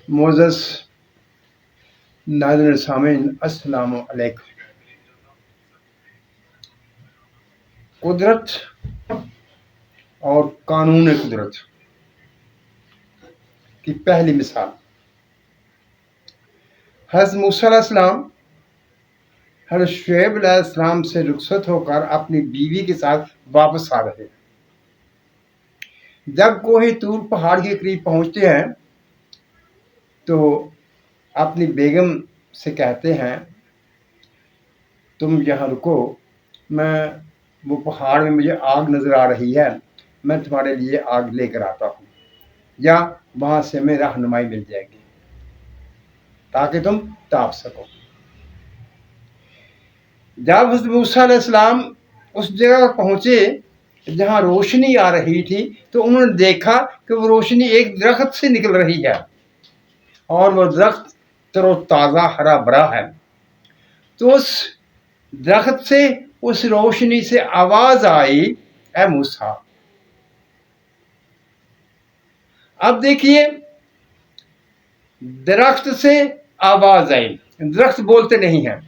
معزز ناظرین سامعین، السلام علیکم۔ قدرت اور قانون قدرت کی پہلی مثال، حضرت موسیٰ علیہ السلام حضرت شعیب علیہ السلام سے رخصت ہو کر اپنی بیوی کے ساتھ واپس آ رہے۔ جب کوہ طور پہاڑ کے قریب پہنچتے ہیں تو اپنی بیگم سے کہتے ہیں تم یہاں رکو، وہ پہاڑ میں مجھے آگ نظر آ رہی ہے، میں تمہارے لیے آگ لے کر آتا ہوں، یا وہاں سے ہمیں رہنمائی مل جائے گی تاکہ تم تاپ سکو۔ جب حضرت موسیٰ علیہ السلام اس جگہ پہنچے جہاں روشنی آ رہی تھی تو انہوں نے دیکھا کہ وہ روشنی ایک درخت سے نکل رہی ہے اور وہ درخت تر و تازہ ہرا بھرا ہے۔ تو اس درخت سے اس روشنی سے آواز آئی، اے موسیٰ۔ اب دیکھیے، درخت سے آواز آئی، درخت بولتے نہیں ہیں۔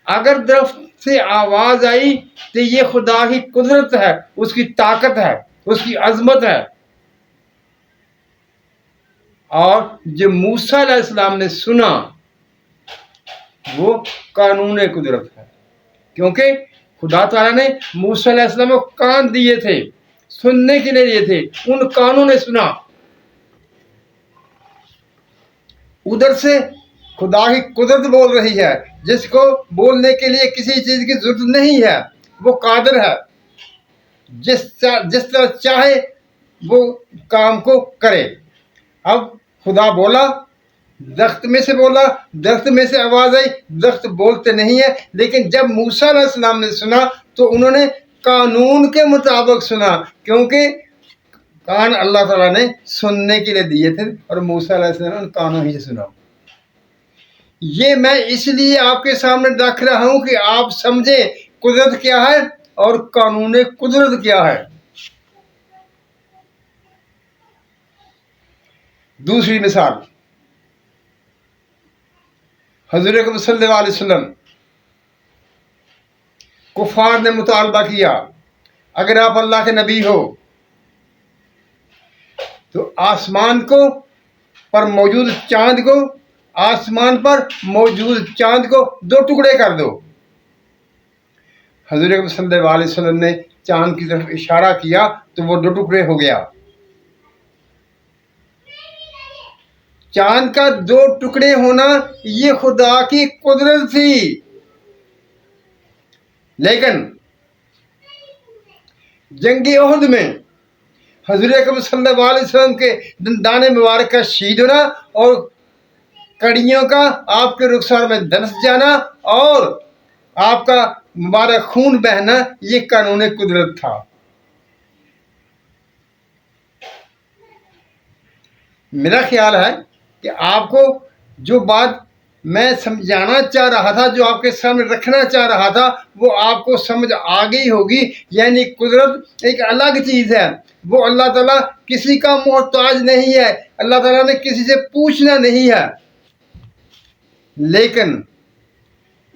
اگر درخت سے آواز آئی تو یہ خدا کی قدرت ہے، اس کی طاقت ہے، اس کی عظمت ہے، اور جو موسیٰ علیہ السلام نے سنا وہ قانون قدرت ہے، کیونکہ خدا تعالیٰ نے موسیٰ علیہ السلام کو کان دیے تھے، سننے کے لیے دیے تھے، ان کانوں نے سنا۔ ادھر سے خدا کی قدرت بول رہی ہے، جس کو بولنے کے لیے کسی چیز کی ضرورت نہیں ہے، وہ قادر ہے، جس طرح چاہے وہ کام کو کرے۔ اب خدا بولا، درخت میں سے بولا، درخت میں سے آواز آئی، درخت بولتے نہیں ہے، لیکن جب موسیٰ علیہ السلام نے سنا تو انہوں نے قانون کے مطابق سنا، کیونکہ کان اللہ تعالیٰ نے سننے کے لیے دیے تھے اور موسیٰ علیہ السلام نے کانوں ہی سے سنا۔ یہ میں اس لیے آپ کے سامنے رکھ رہا ہوں کہ آپ سمجھیں قدرت کیا ہے اور قانون قدرت کیا ہے۔ دوسری مثال، حضور اکرم صلی اللہ علیہ وسلم، کفار نے مطالبہ کیا اگر آپ اللہ کے نبی ہو تو آسمان پر موجود چاند کو، آسمان پر موجود چاند کو 2 ٹکڑے کر دو۔ حضور اکرم صلی اللہ علیہ وسلم نے چاند کی طرف اشارہ کیا تو وہ 2 ٹکڑے ہو گیا۔ چاند کا 2 ٹکڑے ہونا یہ خدا کی قدرت تھی، لیکن جنگ احد میں حضور اکرم صلی اللہ علیہ وسلم کے دندان مبارک کا شہید ہونا اور کڑیوں کا آپ کے رخسار میں دھنس جانا اور آپ کا مبارک خون بہنا، یہ قانون قدرت تھا۔ میرا خیال ہے کہ آپ کو جو بات میں سمجھانا چاہ رہا تھا، جو آپ کے سامنے رکھنا چاہ رہا تھا، وہ آپ کو سمجھ آ گئی ہوگی۔ یعنی قدرت ایک الگ چیز ہے، وہ اللہ تعالیٰ کسی کا محتاج نہیں ہے، اللہ تعالیٰ نے کسی سے پوچھنا نہیں ہے، لیکن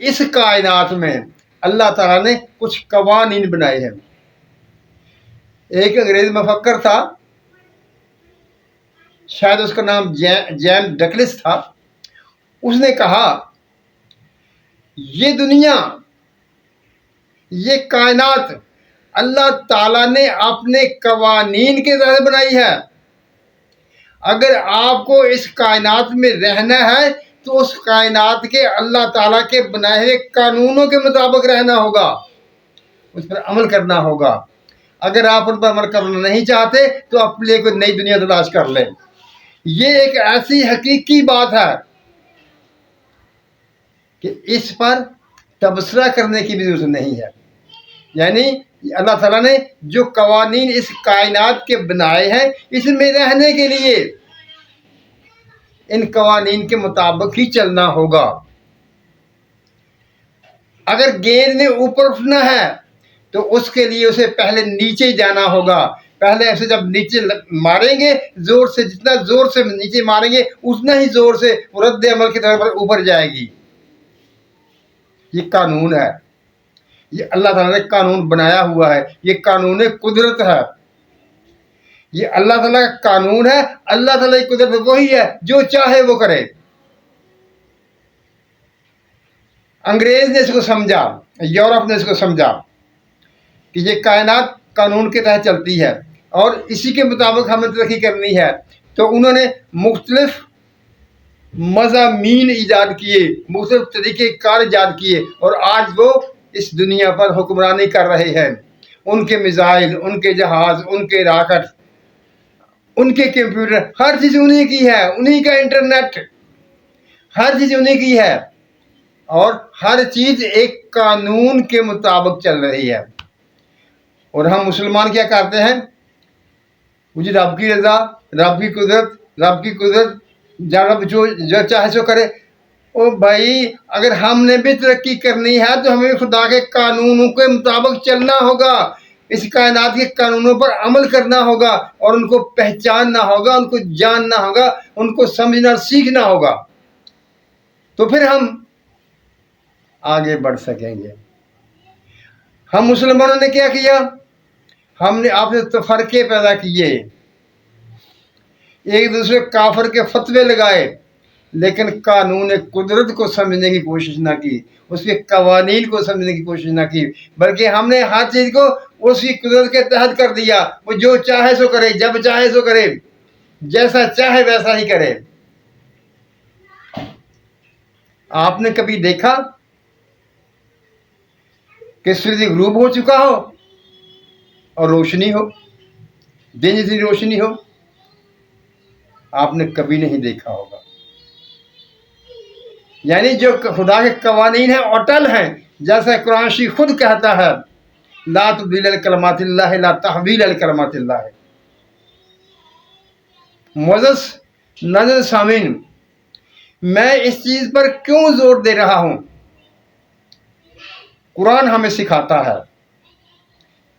اس کائنات میں اللہ تعالیٰ نے کچھ قوانین بنائے ہیں۔ ایک انگریز مفکر تھا، شاید اس کا نام جیمز ڈگلس تھا۔ اس نے کہا یہ دنیا، یہ کائنات اللہ تعالیٰ نے اپنے قوانین کے ذریعے بنائی ہے۔ اگر آپ کو اس کائنات میں رہنا ہے تو اس کائنات کے اللہ تعالیٰ کے بنائے ہوئے قانونوں کے مطابق رہنا ہوگا، اس پر عمل کرنا ہوگا۔ اگر آپ ان پر عمل کرنا نہیں چاہتے تو اپنے لیے کوئی نئی دنیا تلاش کر لیں۔ یہ ایک ایسی حقیقی بات ہے کہ اس پر تبصرہ کرنے کی بھی ضرورت نہیں ہے۔ یعنی اللہ تعالیٰ نے جو قوانین اس کائنات کے بنائے ہیں، اس میں رہنے کے لیے ان قوانین کے مطابق ہی چلنا ہوگا۔ اگر گیند نے اوپر اٹھنا ہے تو اس کے لیے اسے پہلے نیچے جانا ہوگا۔ پہلے ایسے جب نیچے ماریں گے زور سے، جتنا زور سے نیچے ماریں گے اتنا ہی زور سے وہ رد عمل کی طرف اوپر جائے گی۔ یہ قانون ہے، یہ اللہ تعالیٰ نے قانون بنایا ہوا ہے، یہ قانون قدرت ہے، یہ اللہ تعالیٰ کا قانون ہے۔ اللہ تعالیٰ کی قدرت وہی ہے جو چاہے وہ کرے۔ انگریز نے اس کو سمجھا، یورپ نے اس کو سمجھا کہ یہ کائنات قانون کے تحت چلتی ہے اور اسی کے مطابق ہمیں ترقی کرنی ہے، تو انہوں نے مختلف مضامین ایجاد کیے، مختلف طریقے کار ایجاد کیے، اور آج وہ اس دنیا پر حکمرانی کر رہے ہیں۔ ان کے میزائل، ان کے جہاز، ان کے راکٹ، ان کے کمپیوٹر، ہر چیز انہی کی ہے، انہی کا انٹرنیٹ، ہر چیز انہی کی ہے، اور ہر چیز ایک قانون کے مطابق چل رہی ہے۔ اور ہم مسلمان کیا کرتے ہیں؟ مجھے رب کی رضا، رب کی قدرت، رب کی قدرت، رب جو چاہے سو کرے۔ او بھائی، اگر ہم نے بھی ترقی کرنی ہے تو ہمیں خدا کے قانونوں کے مطابق چلنا ہوگا، اس کائنات کے قانونوں پر عمل کرنا ہوگا، اور ان کو پہچاننا ہوگا، ان کو جاننا ہوگا، ان کو سمجھنا اور سیکھنا ہوگا، تو پھر ہم آگے بڑھ سکیں گے۔ ہم مسلمانوں نے کیا کیا؟ ہم نے آپس تفرقے پیدا کیے، ایک دوسرے کافر کے فتوے لگائے، لیکن قانون قدرت کو سمجھنے کی کوشش نہ کی، اس کے قوانین کو سمجھنے کی کوشش نہ کی، بلکہ ہم نے ہر چیز کو اس کی قدرت کے تحت کر دیا۔ وہ جو چاہے سو کرے، جب چاہے سو کرے، جیسا چاہے ویسا ہی کرے۔ آپ نے کبھی دیکھا کہ سورج غروب ہو چکا ہو اور روشنی ہو، دن جتنی روشنی ہو؟ آپ نے کبھی نہیں دیکھا ہوگا۔ یعنی جو خدا کے قوانین ہیں اٹل ہیں، جیسا قرآن شریف خود کہتا ہے، لا تبدیل لکلمات اللہ لا تحویل لکلمات اللہ۔ معزز ناظرین سامعین، میں اس چیز پر کیوں زور دے رہا ہوں؟ قرآن ہمیں سکھاتا ہے،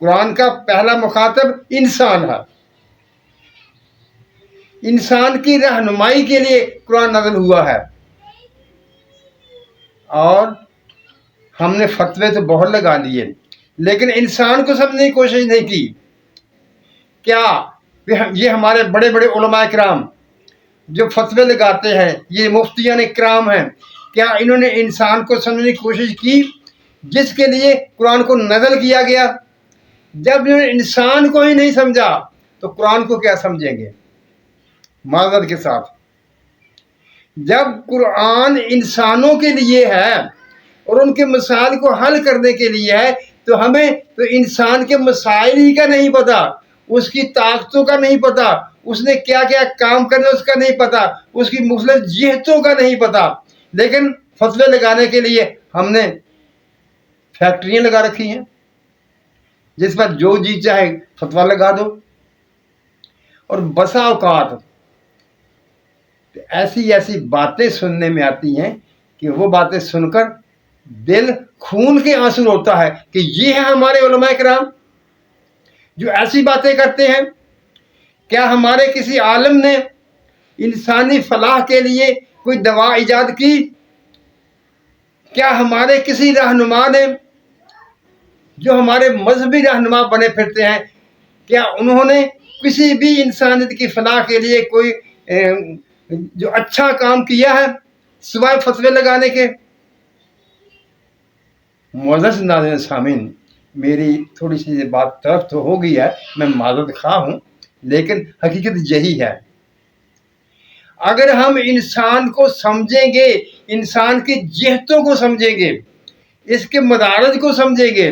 قرآن کا پہلا مخاطب انسان ہے، انسان کی رہنمائی کے لیے قرآن نازل ہوا ہے، اور ہم نے فتوے تو بہت لگا دیے، لیکن انسان کو سمجھنے کی کوشش نہیں کی۔ کیا یہ ہمارے بڑے بڑے علماء کرام جو فتوے لگاتے ہیں، یہ مفتیان کرام ہیں، کیا انہوں نے انسان کو سمجھنے کی کوشش کی جس کے لیے قرآن کو نازل کیا گیا؟ جب انہوں نے انسان کو ہی نہیں سمجھا تو قرآن کو کیا سمجھیں گے؟ معذرت کے ساتھ، جب قرآن انسانوں کے لیے ہے اور ان کے مسائل کو حل کرنے کے لیے ہے، تو ہمیں تو انسان کے مسائل ہی کا نہیں پتا، اس کی طاقتوں کا نہیں پتا، اس نے کیا کیا کام کرنا اس کا نہیں پتا، اس کی مختلف جہتوں کا نہیں پتا، لیکن فتوے لگانے کے لیے ہم نے فیکٹریاں لگا رکھی ہیں جس پر جو جی چاہے فتویٰ لگا دو۔ اور بسا اوقات ایسی ایسی باتیں سننے میں آتی ہیں کہ وہ باتیں سن کر دل خون کے آنسو روتا ہے کہ یہ ہے ہمارے علماء کرام جو ایسی باتیں کرتے ہیں۔ کیا ہمارے کسی عالم نے انسانی فلاح کے لیے کوئی دوا ایجاد کی؟ کیا ہمارے کسی رہنما نے، جو ہمارے مذہبی رہنما بنے پھرتے ہیں، کیا انہوں نے کسی بھی انسانیت کی فلاح کے لیے کوئی جو اچھا کام کیا ہے سوائے فتوے لگانے کے؟ معزز ناظرین سامعین، میری تھوڑی سی بات طرف تو ہو گئی ہے، میں معذرت خواہ ہوں، لیکن حقیقت یہی ہے۔ اگر ہم انسان کو سمجھیں گے، انسان کی جہتوں کو سمجھیں گے، اس کے مدارج کو سمجھیں گے،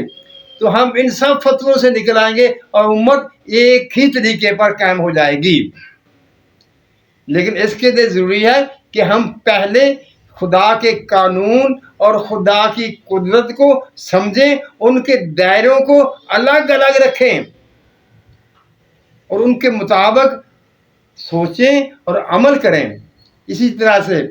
تو ہم ان سب فتووں سے نکل آئیں گے اور امت ایک ہی طریقے پر قائم ہو جائے گی۔ لیکن اس کے لیے ضروری ہے کہ ہم پہلے خدا کے قانون اور خدا کی قدرت کو سمجھیں، ان کے دائروں کو الگ الگ رکھیں اور ان کے مطابق سوچیں اور عمل کریں۔ اسی طرح سے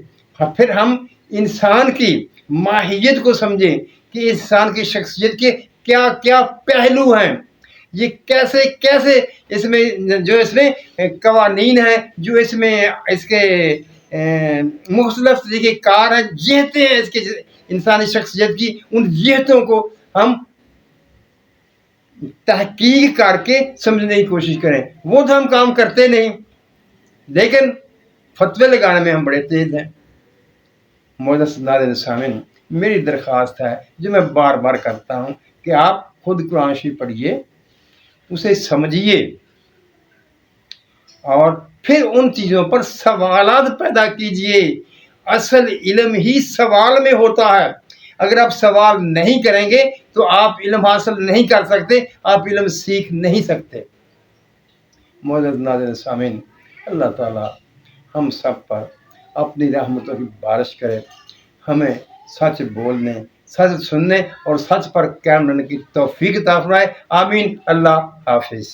پھر ہم انسان کی ماہیت کو سمجھیں کہ انسان کی شخصیت کے کیا کیا پہلو ہیں، یہ کیسے کیسے اس میں جو اس میں قوانین ہیں، جو اس میں اس کے مختلف طریقے کار ہیں، جہتیں ہیں اس کے انسانی شخصیت کی، ان جہتوں کو ہم تحقیق کر کے سمجھنے کی کوشش کریں. وہ تو ہم کام کرتے نہیں، لیکن فتوے لگانے میں ہم بڑے تیز ہیں. معزز ناظرین سامعین، میری درخواست ہے جو میں بار بار کرتا ہوں کہ آپ خود قرآن شریف پڑھیے، اسے سمجھیے، اور پھر ان چیزوں پر سوالات پیدا کیجئے. اصل علم ہی سوال میں ہوتا ہے. اگر آپ سوال نہیں کریں گے تو آپ علم حاصل نہیں کر سکتے، آپ علم سیکھ نہیں سکتے. معزز ناظرین سامعین، اللہ تعالی ہم سب پر اپنی رحمتوں کی بارش کرے، ہمیں سچ بولنے، سچ سننے اور سچ پر قائم رہنے کی توفیق عطا فرمائے. آمین. اللہ حافظ.